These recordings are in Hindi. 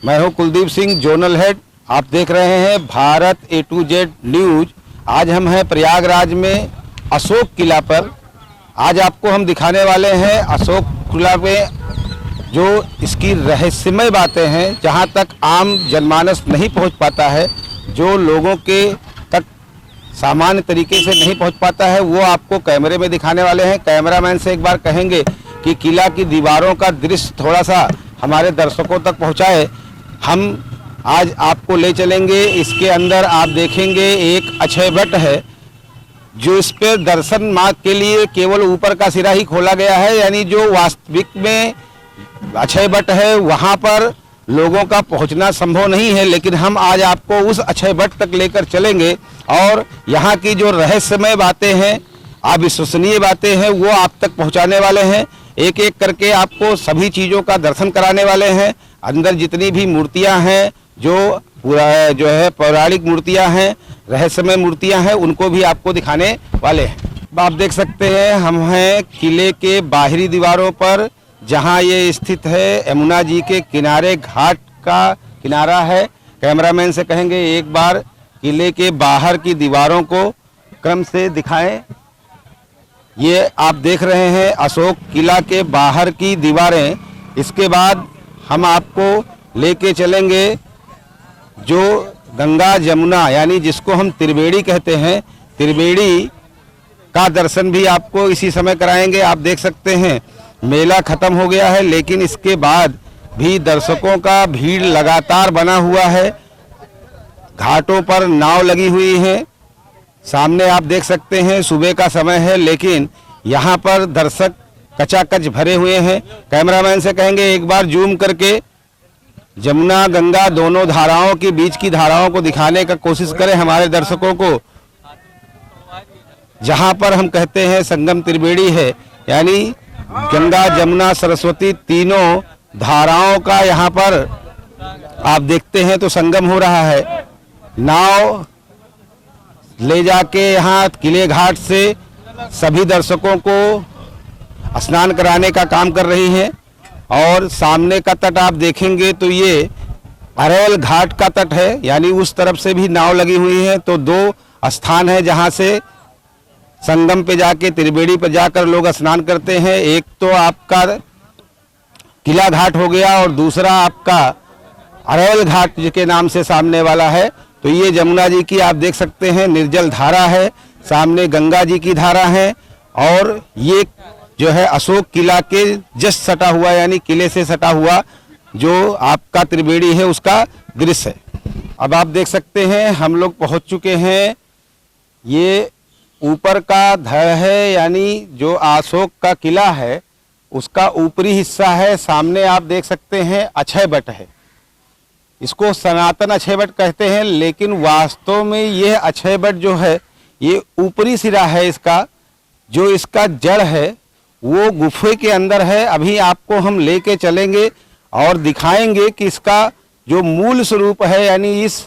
मैं हूं कुलदीप सिंह, जोनल हेड। आप देख रहे हैं Bharat A to Z news. आज हम हैं प्रयागराज में अशोक किला पर। आज आपको हम दिखाने वाले हैं अशोक किला में जो इसकी रहस्यमय बातें हैं, जहां तक आम जनमानस नहीं पहुंच पाता है, जो लोगों के तक सामान्य तरीके से नहीं पहुंच पाता है, वो आपको कैमरे में दिखाने वाले हैं। कैमरामैन से एक बार कहेंगे कि किला की दीवारों का दृश्य थोड़ा सा हमारे दर्शकों तक पहुंचाए। हम आज आपको ले चलेंगे। इसके अंदर आप देखेंगे एक अक्षय वट है, जो इस पे दर्शन मार्ग के लिए केवल ऊपर का सिरा ही खोला गया है, यानी जो वास्तविक में अक्षय वट है वहां पर लोगों का पहुंचना संभव नहीं है। लेकिन हम आज आपको उस अक्षय वट तक लेकर चलेंगे और यहाँ की जो रहस्यमय बातें हैं, अविश्वसनीय बातें हैं, वो आप तक पहुंचाने वाले हैं। एक एक करके आपको सभी चीज़ों का दर्शन कराने वाले हैं। अंदर जितनी भी मूर्तियां हैं, जो है पौराणिक मूर्तियां हैं, रहस्यमय मूर्तियां हैं, उनको भी आपको दिखाने वाले हैं। आप देख सकते हैं हम हैं किले के बाहरी दीवारों पर, जहां ये स्थित है। यमुना जी के किनारे घाट का किनारा है। कैमरामैन से कहेंगे एक बार किले के बाहर की दीवारों को क्रम से दिखाएं। ये आप देख रहे हैं अशोक किला के बाहर की दीवारें। इसके बाद हम आपको लेके चलेंगे जो गंगा जमुना, यानी जिसको हम त्रिवेणी कहते हैं, त्रिवेणी का दर्शन भी आपको इसी समय कराएंगे। आप देख सकते हैं मेला खत्म हो गया है, लेकिन इसके बाद भी दर्शकों का भीड़ लगातार बना हुआ है। घाटों पर नाव लगी हुई है। सामने आप देख सकते हैं सुबह का समय है, लेकिन यहाँ पर दर्शक कचाकच भरे हुए हैं। कैमरामैन से कहेंगे एक बार जूम करके जमुना गंगा दोनों धाराओं के बीच की धाराओं को दिखाने का कोशिश करें हमारे दर्शकों को। जहाँ पर हम कहते हैं संगम त्रिवेणी है, यानी गंगा जमुना सरस्वती तीनों धाराओं का यहाँ पर आप देखते हैं तो संगम हो रहा है। नाव ले जाके यहाँ किले घाट से सभी दर्शकों को स्नान कराने का काम कर रही हैं। और सामने का तट आप देखेंगे तो ये अरेल घाट का तट है, यानी उस तरफ से भी नाव लगी हुई है। तो दो स्थान है जहाँ से संगम पे जाके त्रिवेणी पे जाकर लोग स्नान करते हैं। एक तो आपका किला घाट हो गया और दूसरा आपका अरेल घाट के नाम से सामने वाला है। तो ये जमुना जी की आप देख सकते हैं निर्जल धारा है, सामने गंगा जी की धारा है, और ये जो है अशोक किला के जस्ट सटा हुआ, यानी किले से सटा हुआ जो आपका त्रिवेणी है उसका दृश्य है। अब आप देख सकते हैं हम लोग पहुंच चुके हैं। ये ऊपर का धड़ है, यानी जो अशोक का किला है उसका ऊपरी हिस्सा है। सामने आप देख सकते हैं अक्षय वट है। इसको सनातन अक्षय वट कहते हैं, लेकिन वास्तव में यह अक्षय वट जो है ये ऊपरी सिरा है इसका। जो इसका जड़ है वो गुफे के अंदर है। अभी आपको हम लेके चलेंगे और दिखाएंगे कि इसका जो मूल स्वरूप है, यानी इस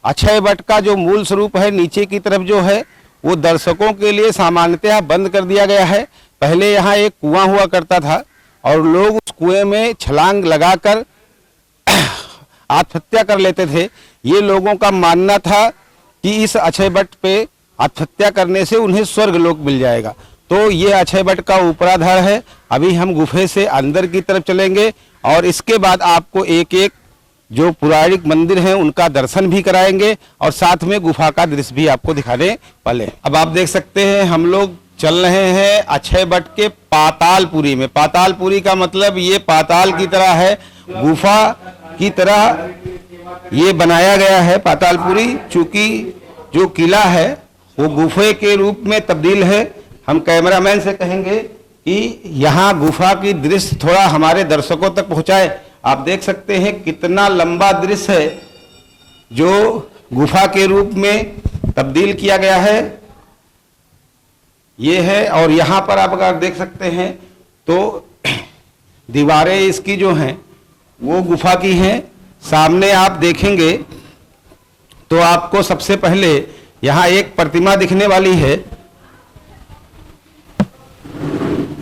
अक्षय वट का जो मूल स्वरूप है, नीचे की तरफ जो है वो दर्शकों के लिए सामान्यतः बंद कर दिया गया है। पहले यहाँ एक कुआं हुआ करता था और लोग उस कुएं में छलांग लगाकर आत्महत्या कर लेते थे। ये लोगों का मानना था कि इस अक्षय वट पे आत्महत्या करने से उन्हें स्वर्ग लोक मिल जाएगा। तो ये अक्षय वट का ऊपराधार है। अभी हम गुफे से अंदर की तरफ चलेंगे और इसके बाद आपको एक एक जो पौराणिक मंदिर हैं उनका दर्शन भी कराएंगे और साथ में गुफा का दृश्य भी आपको दिखाने वाले। अब आप देख सकते हैं हम लोग चल रहे हैं अक्षय वट के पातालपुरी में। पातालपुरी का मतलब ये पाताल की तरह है, गुफा की तरह ये बनाया गया है पातालपुरी। चूंकि जो किला है वो गुफे के रूप में तब्दील है। हम कैमरामैन से कहेंगे कि यहाँ गुफा की दृश्य थोड़ा हमारे दर्शकों तक पहुँचाए। आप देख सकते हैं कितना लंबा दृश्य है जो गुफा के रूप में तब्दील किया गया है। ये है, और यहाँ पर आप अगर देख सकते हैं तो दीवारें इसकी जो हैं वो गुफा की हैं। सामने आप देखेंगे तो आपको सबसे पहले यहाँ एक प्रतिमा दिखने वाली है।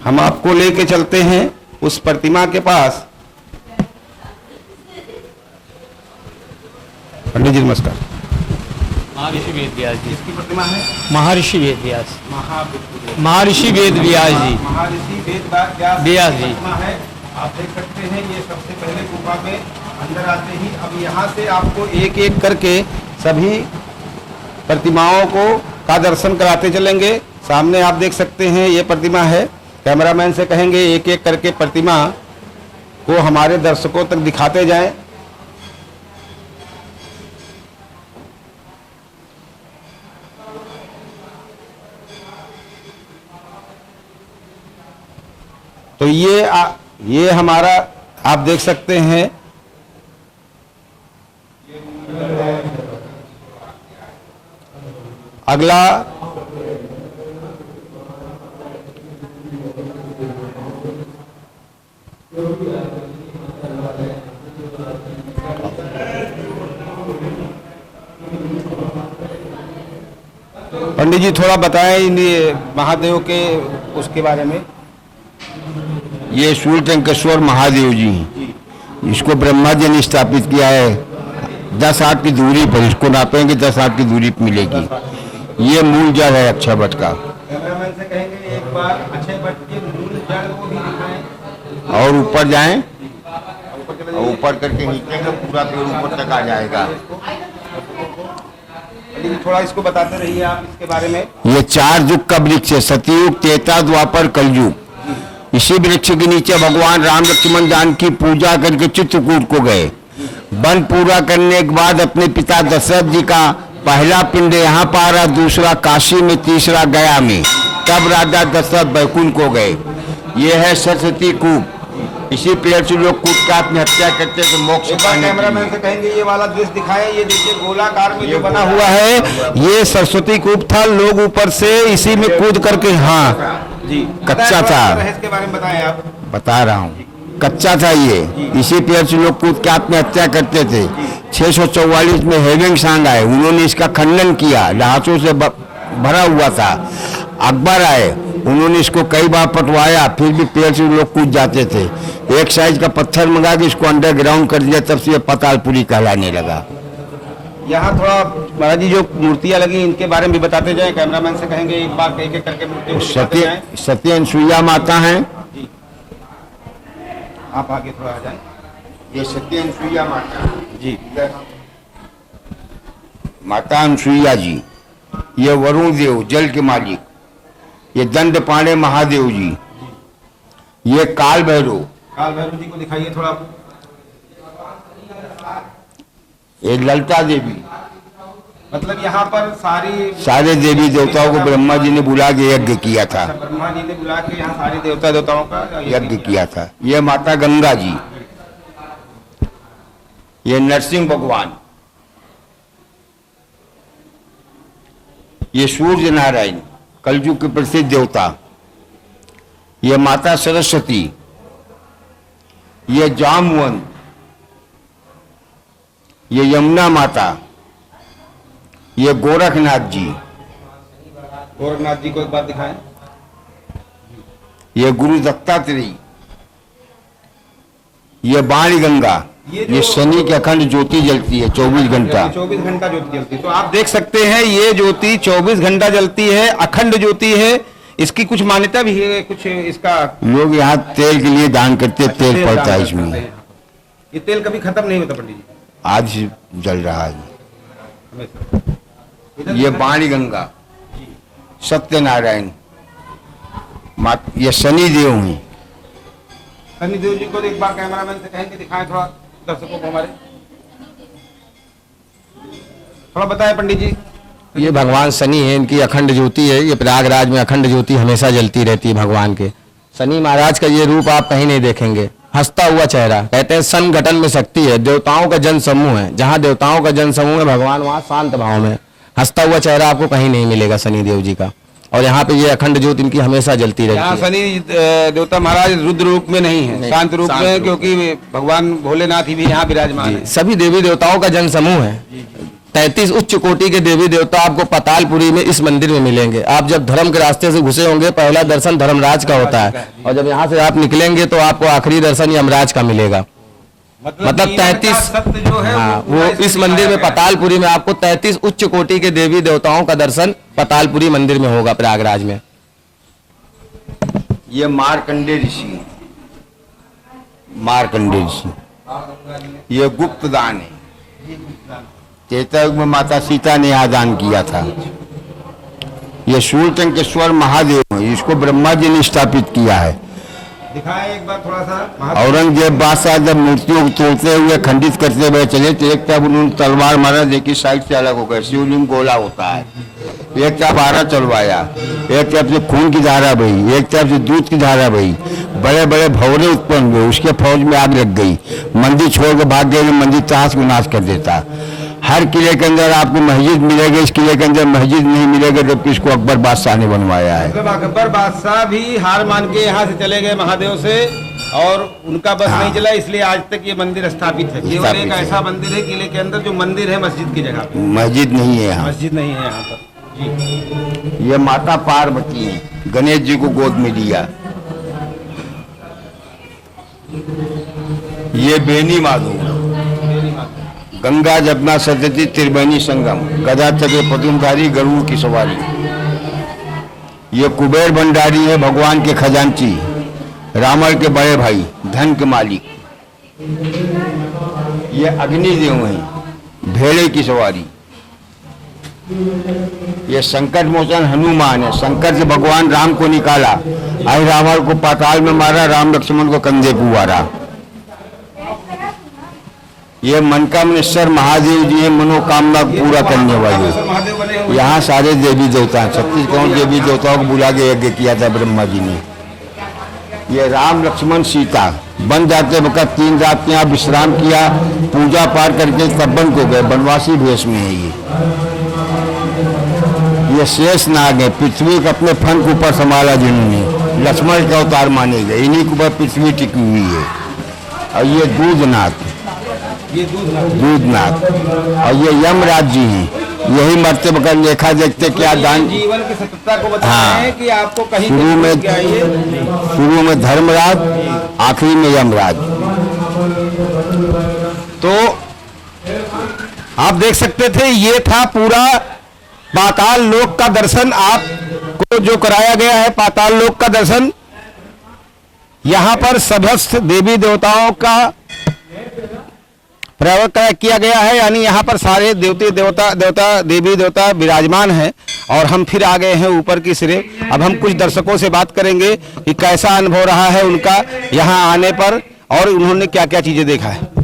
हम आपको लेके चलते हैं उस प्रतिमा के पास। पंडित जी नमस्कार। महर्षि वेद व्यास जी। किसकी प्रतिमा है? महर्षि वेद व्यास। महर्षि वेद व्यास जी। महर्षि वेद व्यास जी प्रतिमा है। आप देख सकते हैं ये सबसे पहले गुफा में अंदर आते ही अब यहाँ से आपको एक एक करके सभी प्रतिमाओं का दर्शन कराते चलेंगे। सामने आप देख सकते हैं ये प्रतिमा है। कैमरामैन से कहेंगे एक एक करके प्रतिमा को हमारे दर्शकों तक दिखाते जाएं। तो ये हमारा आप देख सकते हैं अगला पंडित जी थोड़ा बताएं इन महादेव के उसके बारे में। ये सूर्यटंकेश्वर महादेव जी हैं। इसको ब्रह्मा जी ने स्थापित किया है 10 हाथ की दूरी पर। इसको नापेंगे 10 हाथ की दूरी पर मिलेगी। ये मूल जड़ है अक्षय वट का। कैमरामैन से कहेंगे एक बार अक्षय वट के मूल जड़ को भी दिखाएं। और ऊपर जाएं और ऊपर करके नीचे का पूरा पेड़ ऊपर तक आ जाएगा। थोड़ा इसको बताते रहिए आप इसके बारे में। ये 4 युग का वृक्ष है, सतयुग, त्रेता, द्वापर, कलयुग। इसी वृक्ष के नीचे भगवान राम लक्ष्मण जानकी पूजा करके चित्रकूट को गए। वन पूरा करने के बाद अपने पिता दशरथ जी का पहला पिंड यहाँ पारा, दूसरा काशी में, तीसरा गया में। तब राजा दशरथ बैकुंठ को गए। ये है सरस्वती कूप। इसी पेड़ से लोग कूट के अपनी हत्या करते थे मोक्ष पाने। कैमरामैन से कहेंगे ये वाला दृश्य दिखाएं। ये देखिए गोलाकार में जो बना हुआ है ये सरस्वती कूप था। लोग ऊपर से इसी में कूद करके जी कच्चा था। इसके बारे में बताएं आप। बता रहा हूँ, कच्चा था ये। इसी पेड़ से लोग कूद के आत्महत्या करते थे। 644 में हेविंग सांग आए, उन्होंने इसका खंडन किया। लाशों से भरा हुआ था। अकबर आए, उन्होंने इसको कई बार पटवाया, फिर भी पेड़ से लोग कूद जाते थे। एक साइज का पत्थर मंगा के इसको अंडरग्राउंड कर दिया, तब से ये पातालपुरी कहलाने लगा। यहाँ थोड़ा महाराज जी जो मूर्तियाँ लगी इनके बारे में भी बताते जाएं। कैमरामैन से कहेंगे एक बार एक एक करके मूर्तियों को दिखाते जाएं। सत्य अनसुईया माता हैं। जी आप आगे थोड़ा आ जाएं। ये सत्य अनसुईया माता जी। माता अनसुईया जी। ये वरुण देव जल के मालिक। ये दंड पाणे महादेव जी। ये काल भैरव जी को दिखाइए थोड़ा। ये ललिता देवी। मतलब यहाँ पर सारे देवी देवताओं को ब्रह्मा जी ने बुला के यज्ञ किया था। ब्रह्मा जी ने बुला के यहाँ सारे देवताओं का यज्ञ किया था। ये माता गंगा जी। ये नरसिंह भगवान। ये सूर्य नारायण कलयुग के प्रसिद्ध देवता। ये माता सरस्वती। ये जामवंत। ये यमुना माता। ये गोरखनाथ जी। गोरखनाथ जी को एक बार दिखाएं। ये गुरु दत्तात्रेय। ये बाणी गंगा। ये शनि की अखंड ज्योति जलती है 24 घंटा। 24 घंटा ज्योति जलती है। तो आप देख सकते हैं ये ज्योति 24 घंटा जलती है, अखंड ज्योति है। इसकी कुछ मान्यता भी है, कुछ इसका लोग यहाँ तेल के लिए दान करते। तेल पड़ता है इसमें। ये तेल कभी खत्म नहीं होता पंडित जी। आज जल रहा है। ये बाणी गंगा। सत्यनारायण। ये शनि देव हैं। शनि देव जी को एक बार कैमरामैन से कहेंगे दिखाएं थोड़ा दर्शकों को हमारे। थोड़ा बताएं पंडित जी। ये भगवान शनि है, इनकी अखंड ज्योति है। ये प्रयागराज में अखंड ज्योति हमेशा जलती रहती है भगवान के। शनि महाराज का ये रूप आप कहीं नहीं देखेंगे। हंसता हुआ चेहरा। कहते हैं संगठन में शक्ति है। देवताओं का जन समूह है। जहाँ देवताओं का जन समूह है भगवान वहाँ शांत भाव में। हंसता हुआ चेहरा आपको कहीं नहीं मिलेगा शनि देव जी का। और यहाँ पे ये अखंड ज्योति इनकी हमेशा जलती रहती है। शनि देवता महाराज रुद्र रूप में नहीं है, शांत रूप में है, क्योंकि भगवान भोलेनाथ ही भी यहाँ विराजमान है। सभी देवी देवताओं का जन समूह है। 33 उच्च कोटि के देवी देवता आपको पातालपुरी में इस मंदिर में मिलेंगे। आप जब धर्म के रास्ते से घुसे होंगे पहला दर्शन धर्मराज का होता है, और जब यहाँ से आप निकलेंगे तो आपको आखिरी दर्शन यमराज का मिलेगा। मतलब मीरा का 33 सत्य जो है हाँ, वो ऐसे इस मंदिर में दिखाया गया है। पातालपुरी में आपको 33 उच्च कोटि के देवी देवताओं का दर्शन पातालपुरी मंदिर में होगा प्रयागराज में। ये मार्कंडे ऋषि हैं। मार्कंडे ऋषि, ये गुप्त दान है। त्रेता युग में माता सीता ने यहाँ दान किया था। ये शूलटंकेश्वर महादेव है, इसको ब्रह्मा जी ने स्थापित किया है। दिखाएं एक बार थोड़ा सा। औरंगजेब बादशाह जब मूर्तियों को तोड़ते हुए खंडित करते हुए चले तो एक तरफ उन्होंने तलवार मारा, देखिए साइड से अलग हो गया। शिवलिंग गोला होता है, एक तरफ आरा चलवाया, एक तरफ से खून की धारा बही, एक तरफ से दूध की धारा बही, बड़े बड़े भंवरे उत्पन्न हुए, उसके फौज में आग लग गई, मंदिर छोड़ के भाग गए, मंदिर तहस विनाश कर देता। हर किले के अंदर आपको मस्जिद मिलेगी, इस किले के अंदर मस्जिद नहीं मिलेगा, जबकि इसको अकबर बादशाह ने बनवाया है। मतलब अकबर बादशाह भी हार मान के यहाँ से चले गए महादेव से, और उनका बस नहीं चला, इसलिए आज तक ये मंदिर स्थापित है। केवल एक स्थापित है। ऐसा मंदिर है किले के अंदर जो मंदिर है मस्जिद की जगह पे। मस्जिद नहीं है यहाँ। मस्जिद नहीं है यहाँ पर जी। ये माता पार्वती है, गणेश जी को गोद में लिया। ये बेनी माधव, गंगा जमुना सरस्वती त्रिवेणी संगम, गदा चक्र पद्मधारी गरुड़ की सवारी। ये कुबेर भंडारी है, भगवान के खजांची, रावण के बड़े भाई, धन के मालिक। ये अग्निदेव हैं, भेड़े की सवारी। ये संकट मोचन हनुमान है, संकट से भगवान राम को निकाला, आई रावण को पाताल में मारा, राम लक्ष्मण को कंधे पे उबारा। ये मनकामनेश्वर महादेव जी हैं, मनोकामना पूरा करने वाले। महादेव बने हुए यहाँ सारे देवी देवता हैं, 36 करोड़ देवी देवताओं को बुला के यज्ञ किया था ब्रह्मा जी ने। ये राम लक्ष्मण सीता बन जाते वक्त 3 रात यहाँ विश्राम किया, पूजा पाठ करके तब बन को गए, बनवासी भेष में है ये शेष नाग है, पृथ्वी को अपने फन के ऊपर संभाला जिन्होंने, लक्ष्मण के अवतार माने गए, इन्हीं के ऊपर पृथ्वी टिकी हुई है। और ये दूधनाथ, ये दूधनाथ, और ये यमराज जी हैं, यही मरते बकर लेखा देखते क्या दान। जीवन की सत्यता को बता हाँ। रहे हैं कि आपको कहीं शुरू में क्या ये शुरू में धर्मराज, आखिरी में यमराज। तो आप देख सकते थे, ये था पूरा पाताल लोक का दर्शन आपको जो कराया गया है। पाताल लोक का दर्शन, यहाँ पर समस्त देवी देवताओं का प्रयोग किया गया है, यानी यहाँ पर सारे देवी देवता विराजमान हैं। और हम फिर आ गए हैं ऊपर की सिरे। अब हम कुछ दर्शकों से बात करेंगे कि कैसा अनुभव रहा है उनका यहाँ आने पर, और उन्होंने क्या क्या चीजें देखा है।